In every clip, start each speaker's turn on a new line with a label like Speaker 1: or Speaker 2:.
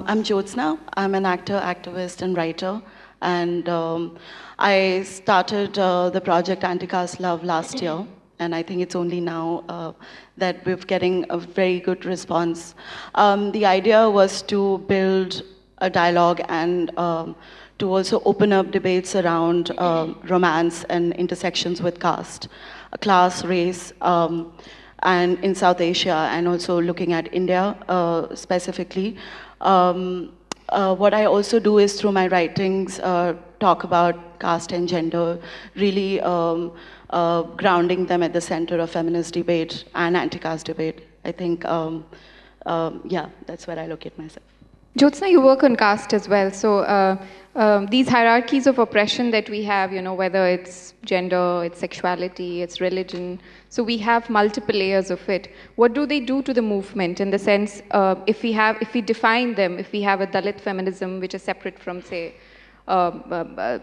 Speaker 1: I'm Jyotsna. I'm an actor, activist, and writer. And I started the project Anti-Caste Love last year. And I think it's only now that we're getting a very good response. The idea was to build a dialogue and to also open up debates around romance and intersections with caste, class, race, and in South Asia, and also looking at India specifically. What I also do is through my writings talk about caste and gender, really grounding them at the center of feminist debate and anti-caste debate. I think, yeah, that's where I look at myself.
Speaker 2: Jyotsna, you work on caste as well. So these hierarchies of oppression that we have, whether it's gender, it's sexuality, it's religion, so we have multiple layers of it. What do they do to the movement in the sense, if we define them, if we have a Dalit feminism, which is separate from, say, the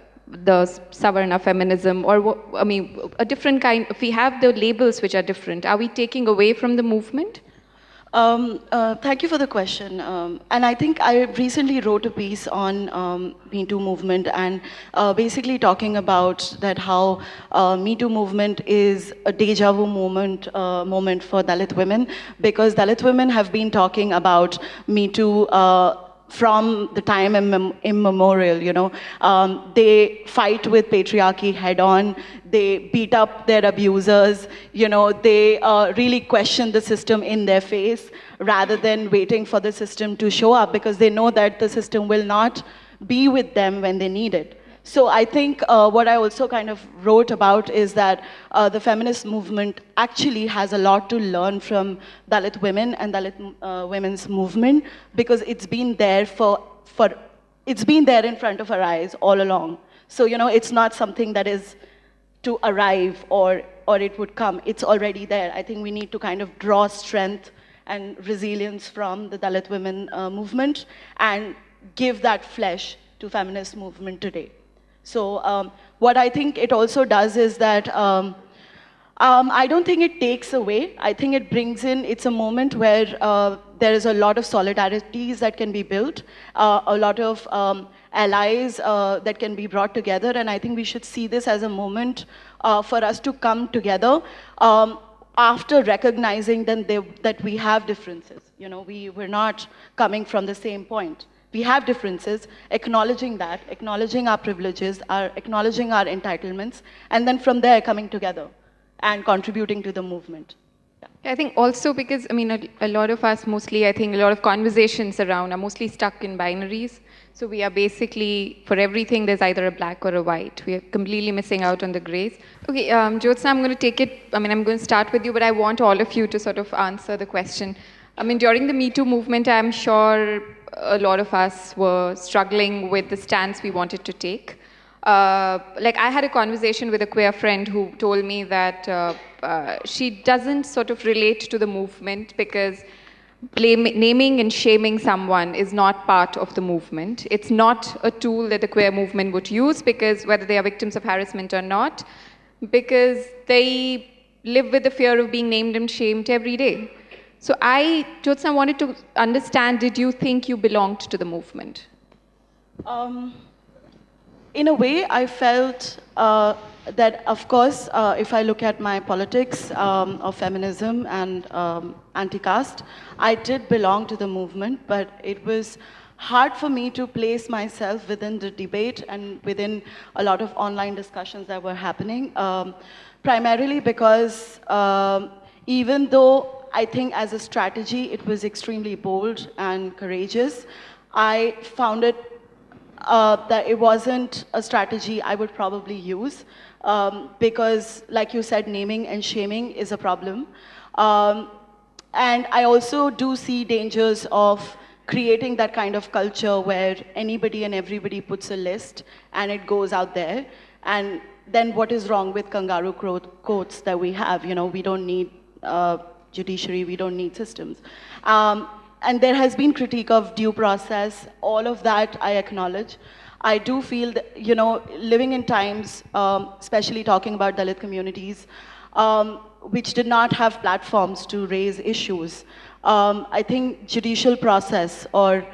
Speaker 2: Savarna feminism, or a different kind, if we have the labels which are different, are we taking away from the movement?
Speaker 1: Thank you for the question. And I think I recently wrote a piece on Me Too movement and basically talking about that how Me Too movement is a deja vu moment for Dalit women, because Dalit women have been talking about Me Too from the time immemorial, they fight with patriarchy head on, they beat up their abusers, they really question the system in their face rather than waiting for the system to show up, because they know that the system will not be with them when they need it. So I think what I also kind of wrote about is that the feminist movement actually has a lot to learn from Dalit women and Dalit women's movement, because it's been there it's been there in front of our eyes all along. So it's not something that is to arrive or it would come. It's already there. I think we need to kind of draw strength and resilience from the Dalit women movement and give that flesh to feminist movement today. So what I think it also does is that I don't think it takes away. I think it brings in, it's a moment where there is a lot of solidarities that can be built, a lot of allies that can be brought together, and I think we should see this as a moment for us to come together after recognizing that we have differences. We're not coming from the same point. We have differences, acknowledging that, acknowledging our privileges, acknowledging our entitlements, and then from there coming together and contributing to the movement.
Speaker 2: Yeah. I think also because, a lot of us mostly, I think a lot of conversations around are mostly stuck in binaries. So we are basically, for everything, there's either a black or a white. We are completely missing out on the grays. Okay, Jyotsna, I'm going to take it, I'm going to start with you, but I want all of you to sort of answer the question. During the Me Too movement, I'm sure a lot of us were struggling with the stance we wanted to take. I had a conversation with a queer friend who told me that she doesn't sort of relate to the movement because naming and shaming someone is not part of the movement. It's not a tool that the queer movement would use, because whether they are victims of harassment or not, because they live with the fear of being named and shamed every day. So Jyotsna, wanted to understand, did you think you belonged to the movement?
Speaker 1: In a way, I felt that, of course, if I look at my politics of feminism and anti-caste, I did belong to the movement, but it was hard for me to place myself within the debate and within a lot of online discussions that were happening, primarily because even though I think as a strategy, it was extremely bold and courageous, I found it that it wasn't a strategy I would probably use because, like you said, naming and shaming is a problem. Um, and I also do see dangers of creating that kind of culture where anybody and everybody puts a list and it goes out there. And then what is wrong with kangaroo courts that we have? You know, we don't need judiciary, we don't need systems. And there has been critique of due process, all of that I acknowledge. I do feel that, you know, living in times, especially talking about Dalit communities, which did not have platforms to raise issues. I think judicial process or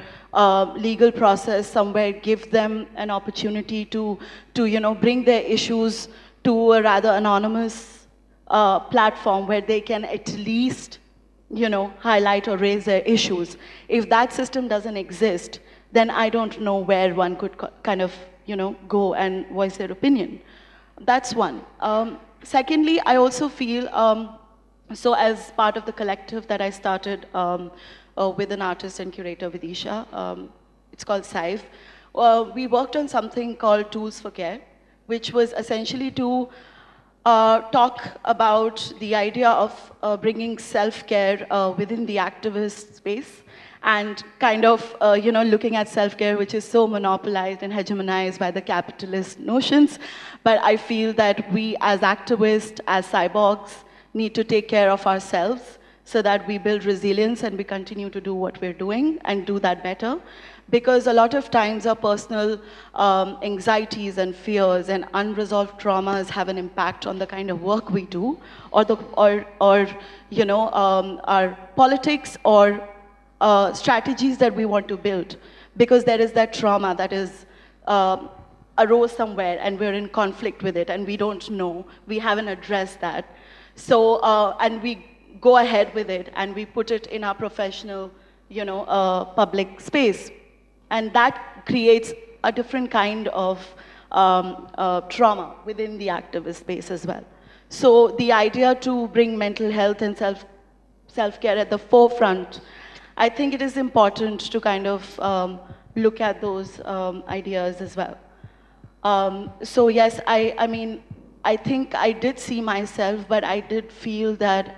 Speaker 1: legal process somewhere give them an opportunity to you know, bring their issues to a rather anonymous platform where they can at least, you know, highlight or raise their issues. If that system doesn't exist, then I don't know where one could kind of, you know, go and voice their opinion. That's one. Secondly, I also feel, so as part of the collective that I started with an artist and curator, Vidisha, it's called SAIF, we worked on something called Tools for Care, which was essentially to talk about the idea of bringing self-care within the activist space and kind of, you know, looking at self-care, which is so monopolized and hegemonized by the capitalist notions. But I feel that we as activists, as cyborgs, need to take care of ourselves so that we build resilience and we continue to do what we're doing and do that better. Because a lot of times our personal anxieties and fears and unresolved traumas have an impact on the kind of work we do, or you know, our politics or strategies that we want to build. Because there is that trauma that is arose somewhere and we're in conflict with it and we don't know, we haven't addressed that. So, and we go ahead with it and we put it in our professional, you know, public space. And that creates a different kind of trauma within the activist space as well. So the idea to bring mental health and self-care at the forefront, I think it is important to kind of look at those ideas as well. So yes, I mean, I think I did see myself, but I did feel that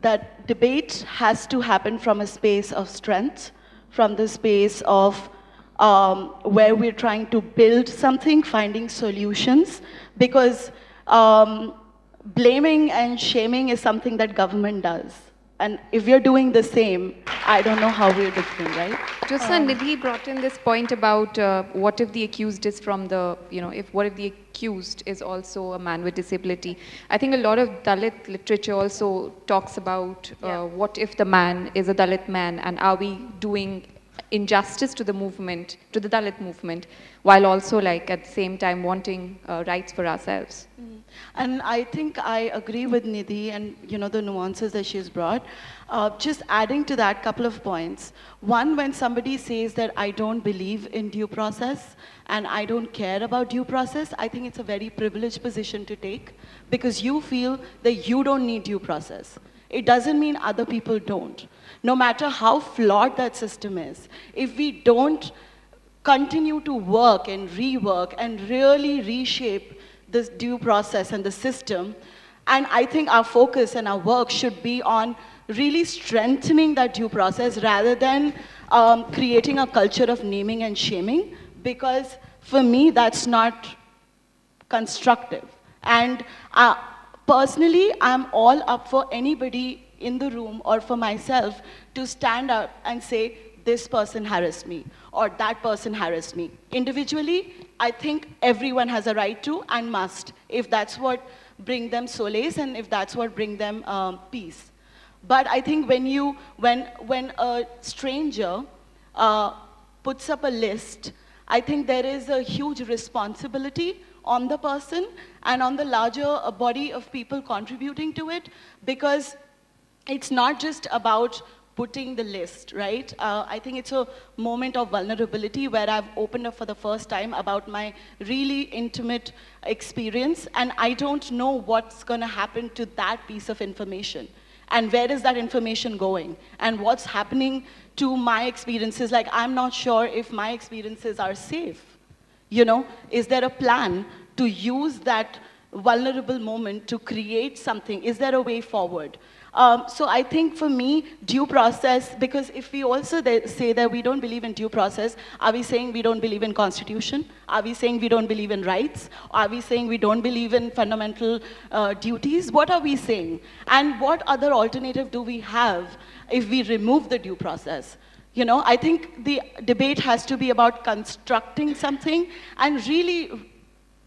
Speaker 1: that debate has to happen from a space of strength, from the space of where we're trying to build something, finding solutions, because blaming and shaming is something that government does. And if we're doing the same, I don't know how we're different, right?
Speaker 2: Jyotsna, Nidhi brought in this point about what if the accused is from the, you know, what if the accused is also a man with disability. I think a lot of Dalit literature also talks about what if the man is a Dalit man, and are we doing injustice to the movement, to the Dalit movement, while also like at the same time wanting rights for ourselves.
Speaker 1: And I think I agree with Nidhi and, you know, the nuances that she's brought. Just adding to that couple of points. One, when somebody says that I don't believe in due process and I don't care about due process, I think it's a very privileged position to take because you feel that you don't need due process. It doesn't mean other people don't. No matter how flawed that system is, if we don't continue to work and rework and really reshape this due process and the system, and I think our focus and our work should be on really strengthening that due process rather than creating a culture of naming and shaming, because for me that's not constructive. And personally, I'm all up for anybody in the room or for myself to stand up and say, this person harassed me or that person harassed me. Individually, I think everyone has a right to and must, if that's what bring them solace and if that's what bring them peace. But I think when a stranger puts up a list, I think there is a huge responsibility on the person and on the larger body of people contributing to it, because it's not just about putting the list, right? I think it's a moment of vulnerability where I've opened up for the first time about my really intimate experience, and I don't know what's going to happen to that piece of information. And where is that information going? And what's happening to my experiences? Like, I'm not sure if my experiences are safe. You know, is there a plan to use that vulnerable moment to create something? Is there a way forward? So I think for me, due process, because if we also say that we don't believe in due process, are we saying we don't believe in constitution? Are we saying we don't believe in rights? Are we saying we don't believe in fundamental duties? What are we saying? And what other alternative do we have if we remove the due process? You know, I think the debate has to be about constructing something and really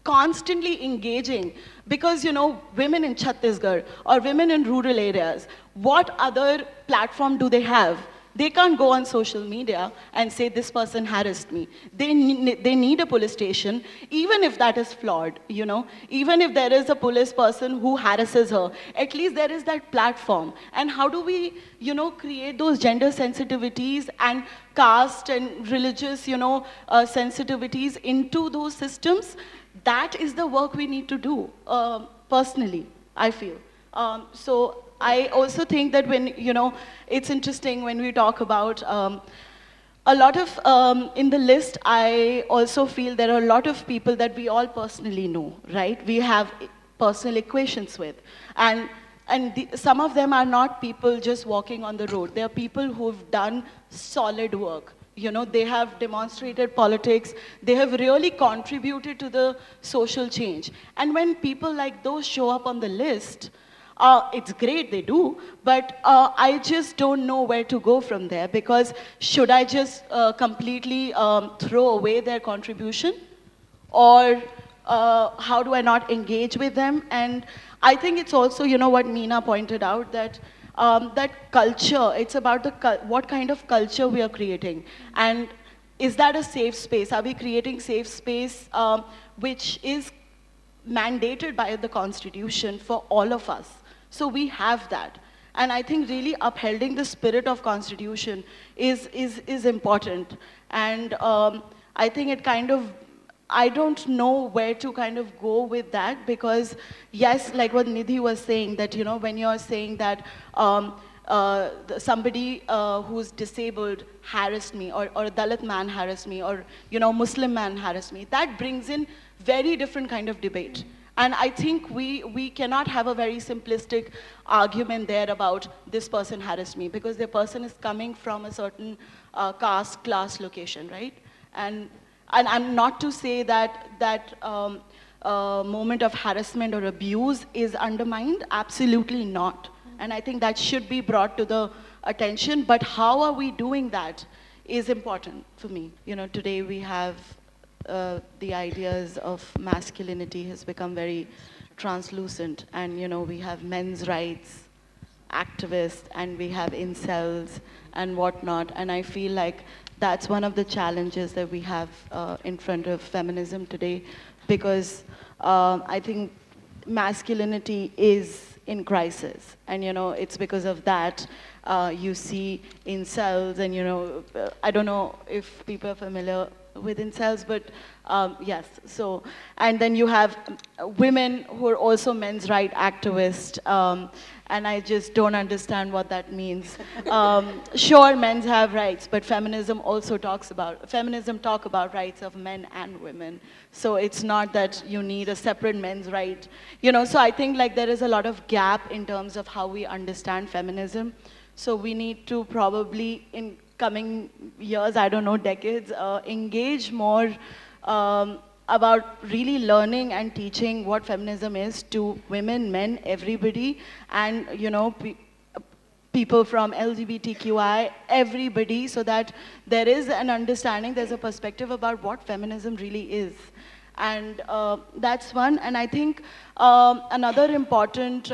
Speaker 1: constantly engaging, because, you know, women in Chhattisgarh or women in rural areas, what other platform do they have? They can't go on social media and say, this person harassed me. They need a police station, even if that is flawed, you know. Even if there is a police person who harasses her, at least there is that platform. And how do we, you know, create those gender sensitivities and caste and religious, you know, sensitivities into those systems? That is the work we need to do, personally, I feel. So I also think that when, you know, it's interesting when we talk about a lot of, in the list, I also feel there are a lot of people that we all personally know, right? We have personal equations with. And some of them are not people just walking on the road. They are people who've done solid work. You know, they have demonstrated politics. They have really contributed to the social change. And when people like those show up on the list, it's great, they do, but I just don't know where to go from there, because should I just completely throw away their contribution? Or how do I not engage with them? And I think it's also, you know, what Meena pointed out, that that culture, it's about what kind of culture we are creating. And is that a safe space? Are we creating safe space which is mandated by the Constitution for all of us? So we have that. And I think really upholding the spirit of Constitution is important. And I think it kind of, I don't know where to kind of go with that, because yes, like what Nidhi was saying, that, you know, when you're saying that somebody who's disabled harassed me, or a Dalit man harassed me, or, you know, Muslim man harassed me, that brings in very different kind of debate. And I think we cannot have a very simplistic argument there about this person harassed me, because the person is coming from a certain caste, class, location, right? And I'm not to say that that moment of harassment or abuse is undermined, absolutely not. And I think that should be brought to the attention, but how are we doing that is important for me. You know, today we have the ideas of masculinity has become very translucent, and, you know, we have men's rights activists, and we have incels and whatnot, and I feel like that's one of the challenges that we have in front of feminism today, because I think masculinity is in crisis, and, you know, it's because of that you see incels, and, you know, I don't know if people are familiar with incels, but yes, so, and then you have women who are also men's rights activists, and I just don't understand what that means. Sure, men have rights, but feminism talk about rights of men and women. So it's not that you need a separate men's right. You know, so I think like there is a lot of gap in terms of how we understand feminism. So we need to probably, in coming years, I don't know, decades, engage more about really learning and teaching what feminism is to women, men, everybody, and, you know, people from LGBTQI, everybody, so that there is an understanding, there's a perspective about what feminism really is. And that's one. And I think another important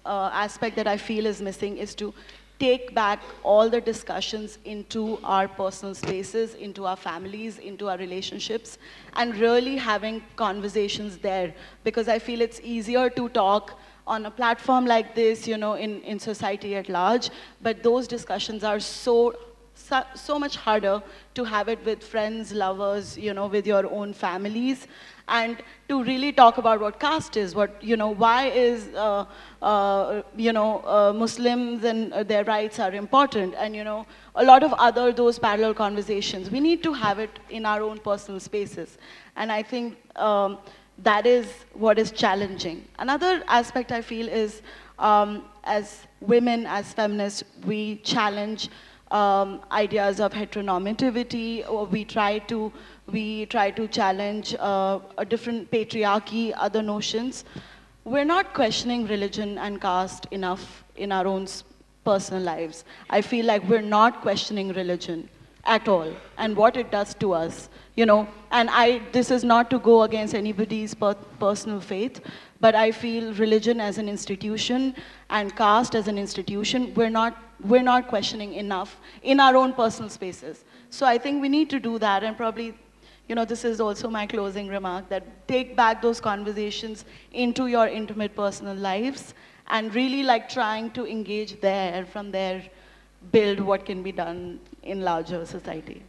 Speaker 1: aspect that I feel is missing is to take back all the discussions into our personal spaces, into our families, into our relationships, and really having conversations there. Because I feel it's easier to talk on a platform like this, in society at large, but those discussions are so much harder to have it with friends, lovers, with your own families, and to really talk about what caste is, why is, Muslims and their rights are important, and, a lot of other those parallel conversations. We need to have it in our own personal spaces. And I think that is what is challenging. Another aspect I feel is, as women, as feminists, we challenge ideas of heteronormativity, or we try to challenge a different patriarchy, other notions. We're not questioning religion and caste enough in our own personal lives. I feel like we're not questioning religion at all and what it does to us, And this is not to go against anybody's personal faith, but I feel religion as an institution and caste as an institution, we're not questioning enough in our own personal spaces. So I think we need to do that, and probably, this is also my closing remark, that take back those conversations into your intimate personal lives and really trying to engage there, from there build what can be done in larger society.